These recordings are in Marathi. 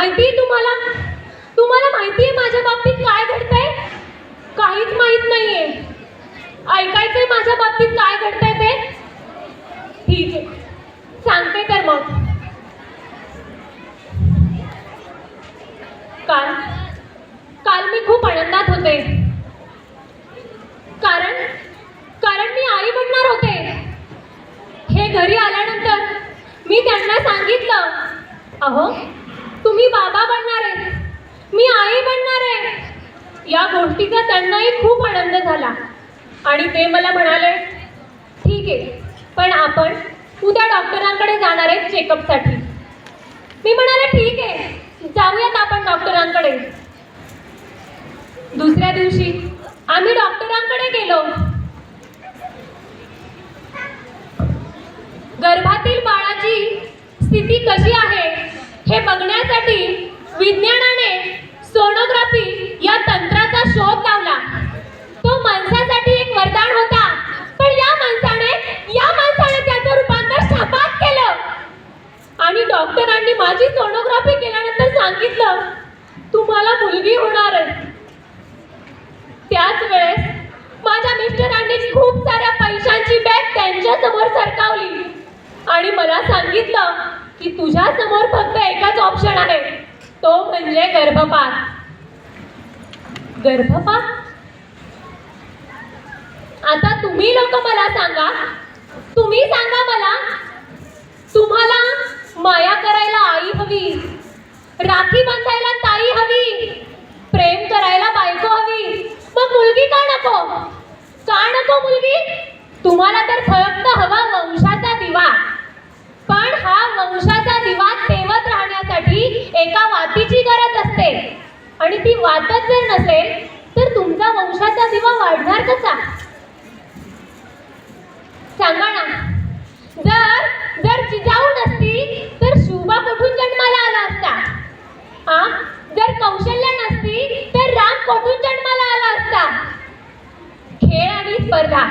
माहिती तुम्हाला तुम्हाला माहिती आहे माझ्या बाबतीत काय घडतंय? काहीच माहित नाहीये. ऐकायचंय माझ्या बाबतीत काय घडतंय ते? ठीक आहे, सांगते तर मग. काल काल मी खूप आनंदात होते, कारण मी आई बनणार होते. हे घरी आल्यानंतर मी त्यांना सांगितलं, अहो तुम्ही बाबा बनणार आहे, मी आई बनणार आहे. या गोष्टीचा त्यांनाही खूप आनंद झाला आणि ते मला म्हणाले, ठीक आहे, पण आपण उद्या डॉक्टरांकडे जाणार आहे चेकअपसाठी. मी म्हणाले, ठीक आहे, जाऊयात आपण डॉक्टरांकडे. दुसऱ्या दिवशी आम्ही डॉक्टरांकडे गेलो. गर्भातील बाळाची स्थिती कशी आहे हे बघण्यासाठी विज्ञानाने सोनोग्राफी या तंत्राचा शोध लावला. तो माणसासाठी एक वरदान होता, पण या माणसाने त्याचं रूपांतर शापात केलं. आणि डॉक्टरांनी माझी सोनोग्राफी केल्यानंतर सांगितलं, तुम्हाला मुलगी होणार आहे. त्याच वेळेस माझ्या मिस्टरांनी खूप साऱ्या पैशांची बॅग त्यांच्या समोर सरकावली आणि मला सांगितलं की तुझ्या समोर फक्त एकच ऑप्शन आहे, तो म्हणजे गर्भपात. गर्भपात? आता तुम्ही लोक मला सांगा, तुम्ही सांगा मला, तुम्हाला माया करायला आई हवी, राखी बांधायला ताई हवी, प्रेम करायला बायको हवी, मग मुलगी का नको? का नको मुलगी? तुम्हाला तर फक्त हवा वंशाचा दिवा. पण हा वंशाचा दिवा तेवत राहण्यासाठी एका वातीची गरज असते, आणि ती वातच जर नसेल तर तुमचा वंशाचा दिवा वाढणार कसा? सांगा ना. जर जिजाऊ नसती तर शुभा कुठून जन्माला आला असता? जर कौशल्य नसती तर राम कुठून जन्माला आला असता? खेळ आणि स्पर्धा.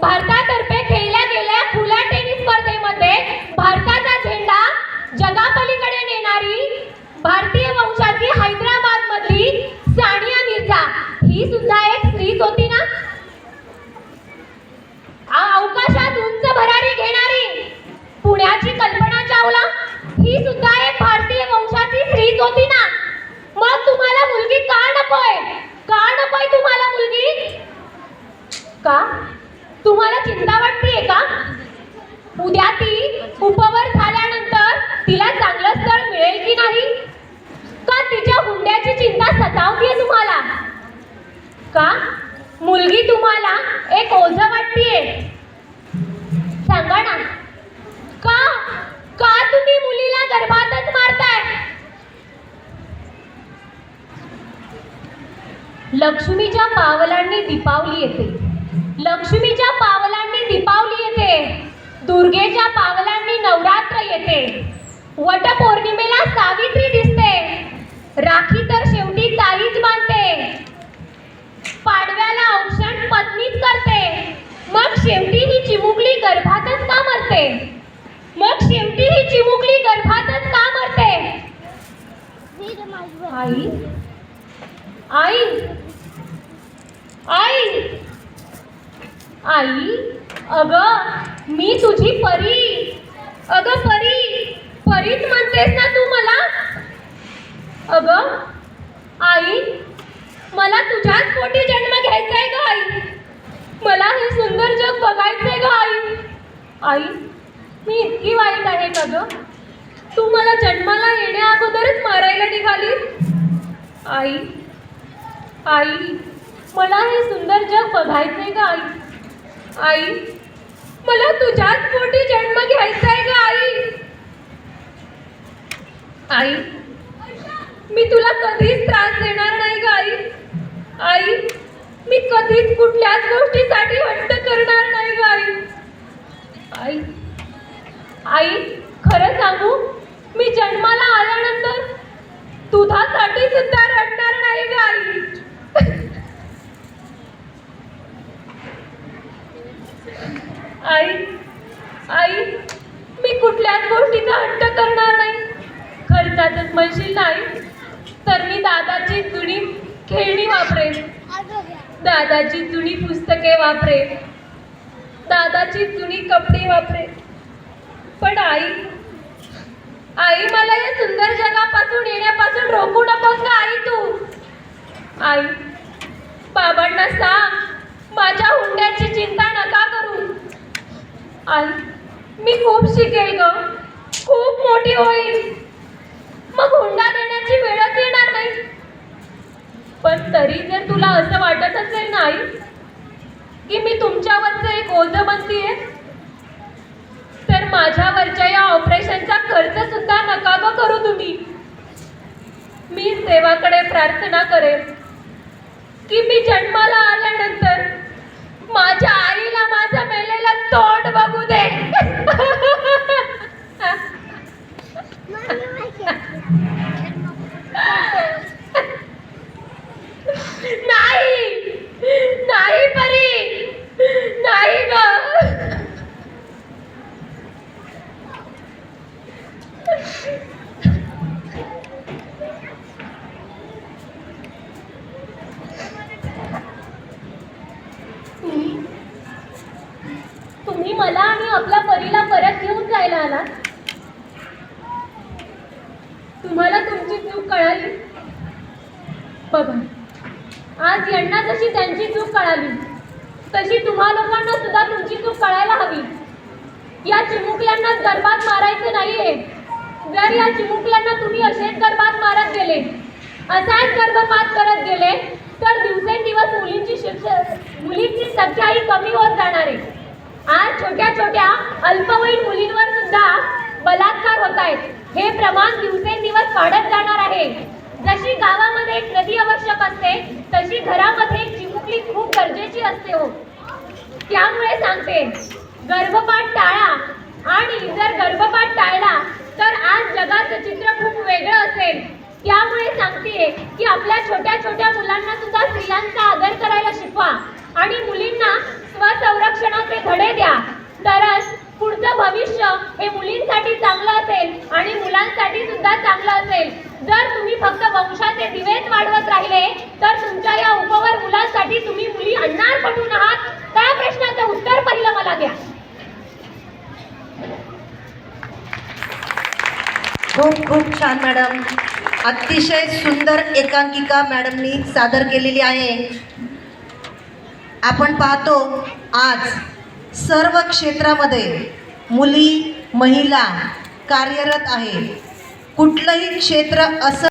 भारतातर्फे खेळल्या गेल्या खुल्या टेनिस स्पर्धेमध्ये भारताचा झेंडा जगापलीकडे नेणारी भारतीय वंशाची हैदराबाद मधली सानिया मिर्झा ही सुद्धा एक स्त्रीच होती ना. अवकाशात उंच भरारी घेणारी पुण्याची कल्पना चावला ही सुद्धा एक भारतीय वंशाची स्त्रीच होती ना. मग तुम्हाला मुलगी का नकोय? का नकोय तुम्हाला मुलगी? का? तुम्हाला चिंता वाटतेय का? उद्या ती उपवर झाल्यानंतर तिला चांगलं स्थळ मिळेल की नाही? का तिच्या हुंड्याची चिंता सतावतीये तुम्हाला? का मुलगी तुम्हाला एक ओझं वाटतेय? सांगा ना. का तुम्ही मुलीला गर्भातच मारताय? लक्ष्मीच्या पावलांनी दीपावली येते, लक्ष्मीच्या पावलांनी दीपावली येते, दुर्गेच्या पावलांनी नवरात्र येते, वटपौर्णिमेला सावित्री दिसते, राखी तर शेवटी ताईच बांधते, पाडव्याला औक्षण पत्नीच करते, मग शेवटी ही चिमुकली गर्भातच का मरते? मग शेवटी ही चिमुकली गर्भातच का मरते? आई आई आई आई, अगं मी तुझी परी. अगं परीच म्हणतेस ना तू मला? अगं आई, मला तुझ्याच पोटी जन्म घ्यायचाय ग आई. मला हे सुंदर जग बघायचंय ग आई. आई, मी इतकी वाईट आहे का ग? तू मला जन्माला येण्या अगोदरच मारायला निघालीस. आई आई, मला हे सुंदर जग बघायचंय ग आई. आई, मला तुझ्याच पोटी जन्म घ्यायचाय ग आई. आई, मी तुला कधीच त्रास देणार नाही ग आई. आई, मी कधीच कुठल्याच गोष्टीसाठी हट्ट करणार नाही ग आई. आई आई, खरं सांगू, मी जन्माला आल्यानंतर दुधासाठी सुद्धा रडणार नाही ग आई. आई आई, मी कुठल्याच गोष्टीचा हट्ट करणार नाही. खर्च सरपंचाचंच म्हणशील नाही तर मी दादाची जुनी खेळणी वापरेन, दादाची जुनी पुस्तके वापरेन, दादाची जुनी कपडे वापरेन. पण आई आई मला या सुंदर जगापासून येण्यापासून रोखू नकोस का आई तू. आई बाबांना सांग माझ्या हुंड्याची चिंता नका करू. आई मी खूप शिकेल ग, खूप मोठी होईल, मग हुंडा देण्याची वेळच येणार नाही. पण तरी जर तुला असं वाटत असेल ना आई की मी तुमच्यावरचं एक ओझं बनतीये तर माझ्यावरच्या या ऑपरेशनचा खर्च सुद्धा नका ग करू तुम्ही. मी देवाकडे प्रार्थना करेन की मी जन्माला आल्यानंतर माझ्या आईला माझं मेलेलं तोंड बघू दे. नाही नाही परी, नाही ग. तुम्ही मला आणि आपल्या परीला परत घेऊन जायला आलात. तुम्हाला तुमची चूक कळाली. बघा आज यांना जशी त्यांची चूक कळाली तशी तुम्हा लोकांना सुद्धा तुमची चूक कळायला हवी. या चिमुकल्यांना गर्भात मारायचं नाहीये. जर या चिमुकल्यांना तुम्ही असेच गर्भात मारत गेले, असाच गर्भपात करत गेले तर दिवसेंदिवस मुलींची संख्याही कमी होत जाणार आहे. आज छोट्या छोट्या अल्पवयीन मुलींवर सुद्धा बलात्कार होत आहेत. हे प्रमाण दिवसेंदिवस वाढत जाणार आहे. जशी गावामध्ये एक नदी आवश्यक असते तशी घरामध्ये एक चिमुकली खूप गरजेची असते हो. त्यामुळे सांगते गर्भपात टाळा, आणि जर गर्भपात टाळला तर आज जगाचं चित्र खूप वेगळं असेल. त्यामुळे सांगते की आपल्या छोट्या छोट्या मुलांना सुद्धा स्त्रियांचा आदर करायला शिकवा आणि मुलींना स्वसंरक्षणाचे धडे द्या. तरच पुढचं भविष्य हे मुलींसाठी चांगलं असेल आणि मुलांसाठी सुद्धा चांगलं असेल. जर तुम्ही फक्त वंशाचे दिवेच वाढवत राहिले तर तुमच्या या उपवर मुलांसाठी तुम्ही मुली आणणार कुठून आहात, त्या प्रश्नाचं उत्तर पहिलं मला द्या. खूप खूप छान मॅडम, अतिशय सुंदर एकांकिका मॅडमनी सादर केलेली आहे. आपण पाहतो आज सर्व क्षेत्रामध्ये मुली महिला कार्यरत आहे. कुठलंही क्षेत्र असं